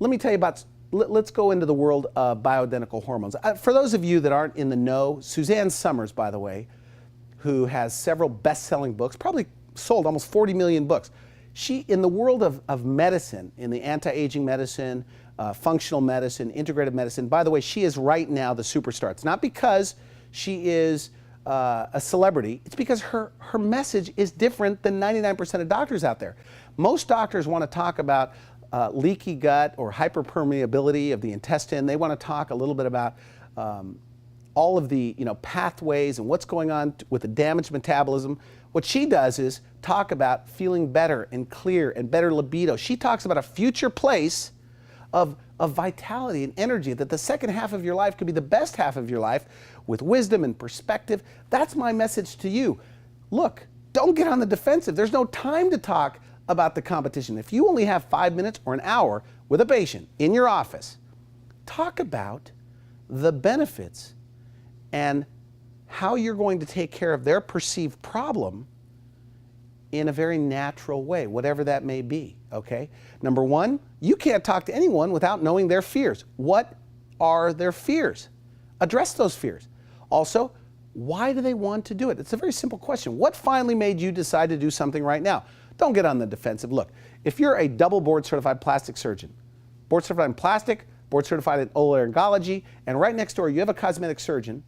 let me tell you about, let's go into the world of bioidentical hormones. For those of you that aren't in the know, Suzanne Summers, by the way, who has several best-selling books, probably sold almost 40 million books. She, in the world of medicine, in the anti-aging medicine, functional medicine, integrative medicine, by the way, she is right now the superstar. It's not because she is a celebrity, it's because her message is different than 99% of doctors out there. Most doctors want to talk about leaky gut or hyperpermeability of the intestine. They want to talk a little bit about all of the pathways and what's going on with the damaged metabolism. What she does is talk about feeling better and clear and better libido. She talks about a future place of vitality and energy, that the second half of your life could be the best half of your life with wisdom and perspective. That's my message to you. Look, don't get on the defensive. There's no time to talk about the competition. If you only have 5 minutes or an hour with a patient in your office, talk about the benefits and how you're going to take care of their perceived problem in a very natural way, whatever that may be, okay? Number one, you can't talk to anyone without knowing their fears. What are their fears? Address those fears. Also, why do they want to do it? It's a very simple question. What finally made you decide to do something right now? Don't get on the defensive. Look, if you're a double board certified plastic surgeon, board certified in plastic, board certified in otolaryngology, and right next door you have a cosmetic surgeon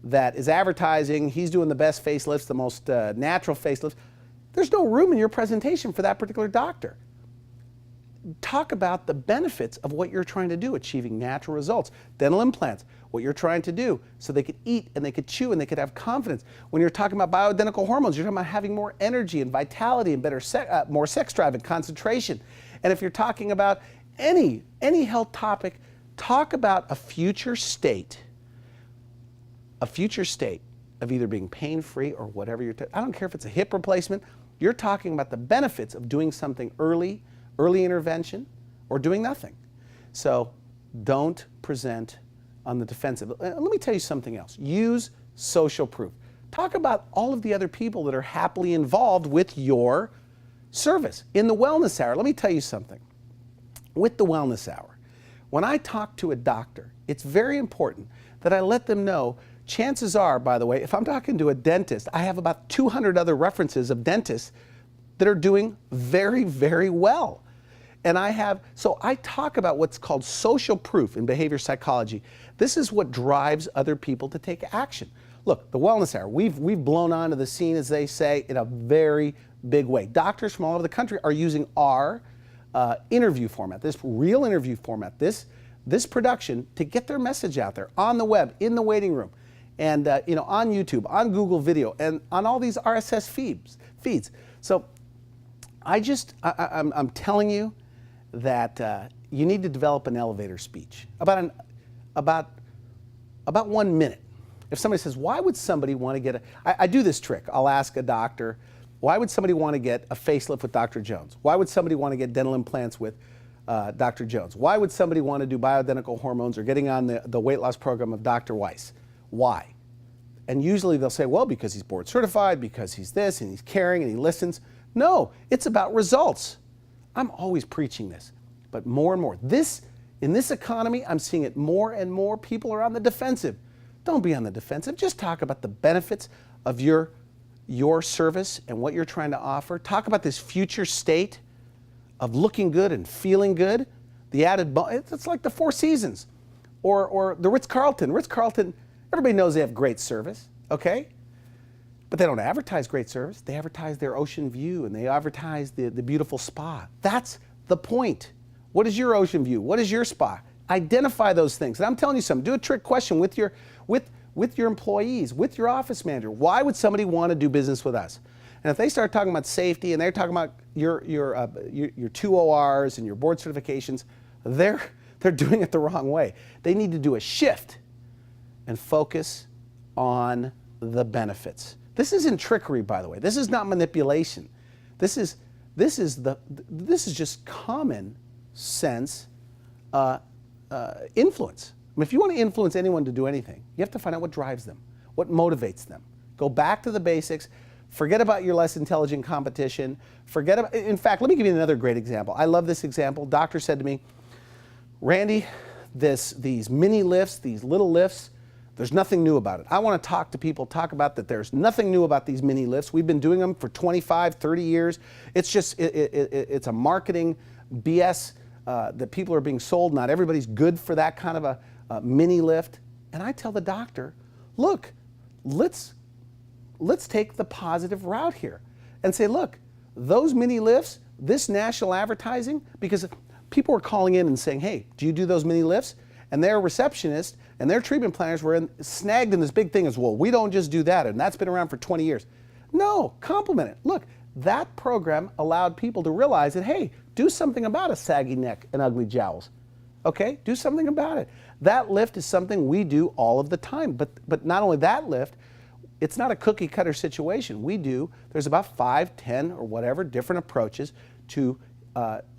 that is advertising, he's doing the best facelifts, the most natural facelifts, there's no room in your presentation for that particular doctor. Talk about the benefits of what you're trying to do, achieving natural results. Dental implants, what you're trying to do so they could eat and they could chew and they could have confidence. When you're talking about bioidentical hormones, you're talking about having more energy and vitality and better more sex drive and concentration. And if you're talking about any health topic, talk about a future state of either being pain-free or whatever I don't care if it's a hip replacement. You're talking about the benefits of doing something early intervention, or doing nothing. So don't present on the defensive. Let me tell you something else. Use social proof. Talk about all of the other people that are happily involved with your service. In the wellness hour, let me tell you something. With the wellness hour, when I talk to a doctor, it's very important that I let them know, chances are, by the way, if I'm talking to a dentist, I have about 200 other references of dentists that are doing very, very well. And so I talk about what's called social proof in behavior psychology. This is what drives other people to take action. Look, the wellness hour, we've blown onto the scene, as they say, in a very big way. Doctors from all over the country are using our interview format, this real interview format, this production, to get their message out there on the web, in the waiting room, and on YouTube, on Google Video, and on all these RSS feeds. So I'm telling you that you need to develop an elevator speech about 1 minute. If somebody says, why would somebody want to get I do this trick. I'll ask a doctor, why would somebody want to get a facelift with Dr. Jones? Why would somebody want to get dental implants with Dr. Jones? Why would somebody want to do bioidentical hormones or getting on the weight loss program of Dr. Weiss? Why? And usually they'll say, well, because he's board certified, because he's this, and he's caring, and he listens. No, it's about results. I'm always preaching this, but more and more. In this economy, I'm seeing it more and more. People are on the defensive. Don't be on the defensive. Just talk about the benefits of your service and what you're trying to offer. Talk about this future state of looking good and feeling good. The added, it's like the Four Seasons or the Ritz-Carlton. Ritz-Carlton, everybody knows they have great service, okay? But they don't advertise great service. They advertise their ocean view, and they advertise the beautiful spa. That's the point. What is your ocean view? What is your spa? Identify those things. And I'm telling you something. Do a trick question with your employees, with your office manager. Why would somebody want to do business with us? And if they start talking about safety and they're talking about your 2 ORs and your board certifications, they're doing it the wrong way. They need to do a shift and focus on the benefits. This isn't trickery, by the way. This is not manipulation. This is just common sense influence. I mean, if you want to influence anyone to do anything, you have to find out what drives them, what motivates them. Go back to the basics. Forget about your less intelligent competition. In fact, let me give you another great example. I love this example. Doctor said to me, Randy, these mini lifts, these little lifts, there's nothing new about it. I want to talk to people, talk about that there's nothing new about these mini lifts. We've been doing them for 25, 30 years. It's just, it's a marketing BS that people are being sold. Not everybody's good for that kind of a mini lift. And I tell the doctor, look, let's take the positive route here and say, look, those mini lifts, this national advertising, because people were calling in and saying, hey, do you do those mini lifts? And their receptionists and their treatment planners were snagged in this big thing as, well, we don't just do that, and that's been around for 20 years. No, compliment it. Look, that program allowed people to realize that, hey, do something about a saggy neck and ugly jowls. Okay, do something about it. That lift is something we do all of the time. But not only that lift, it's not a cookie cutter situation. There's about 5, 10, or whatever different approaches to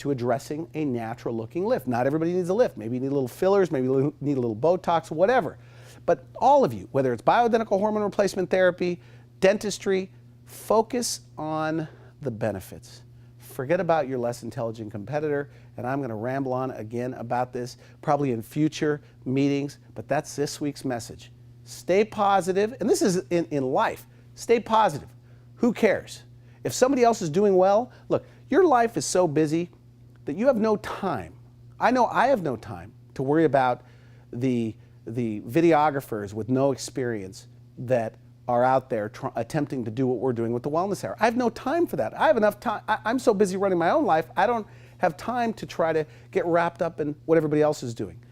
addressing a natural looking lift. Not everybody needs a lift. Maybe you need a little fillers, maybe you need a little Botox, whatever. But all of you, whether it's bioidentical hormone replacement therapy, dentistry, focus on the benefits. Forget about your less intelligent competitor, and I'm going to ramble on again about this probably in future meetings, but that's this week's message. Stay positive, and this is in life. Stay positive. Who cares? If somebody else is doing well, look, your life is so busy that you have no time. I know I have no time to worry about the videographers with no experience that are out there attempting to do what we're doing with the Wellness Hour. I have no time for that. I have enough time. I'm so busy running my own life, I don't have time to try to get wrapped up in what everybody else is doing.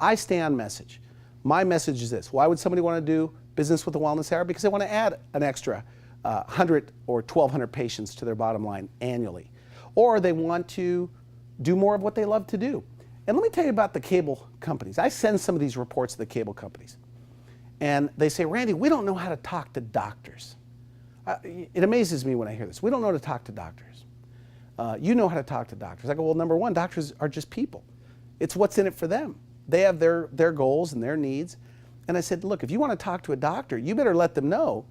I stay on message. My message is this. Why would somebody want to do business with the Wellness Hour? Because they want to add an extra 100 or 1,200 patients to their bottom line annually. Or they want to do more of what they love to do. And let me tell you about the cable companies. I send some of these reports to the cable companies. And they say, Randy, we don't know how to talk to doctors. It amazes me when I hear this. We don't know how to talk to doctors. You know how to talk to doctors. I go, well, number one, doctors are just people. It's what's in it for them. They have their goals and their needs. And I said, look, if you want to talk to a doctor, you better let them know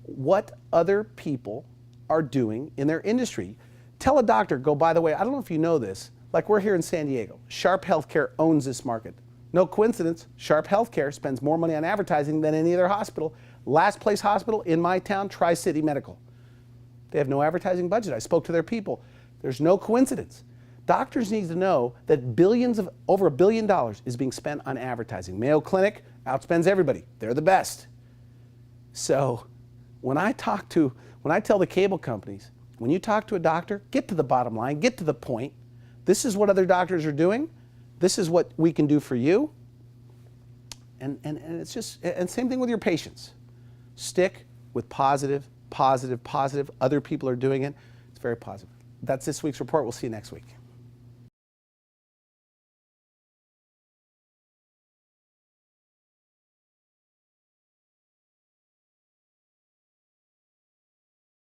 what other people are doing in their industry. Tell a doctor, go, by the way, I don't know if you know this, like we're here in San Diego. Sharp Healthcare owns this market. No coincidence, Sharp Healthcare spends more money on advertising than any other hospital. Last place hospital in my town, Tri-City Medical. They have no advertising budget. I spoke to their people. There's no coincidence. Doctors need to know that over $1 billion is being spent on advertising. Mayo Clinic outspends everybody. They're the best. So when I tell the cable companies, when you talk to a doctor, get to the bottom line, get to the point. This is what other doctors are doing. This is what we can do for you. And it's just, and same thing with your patients. Stick with positive, positive, positive. Other people are doing it. It's very positive. That's this week's report. We'll see you next week.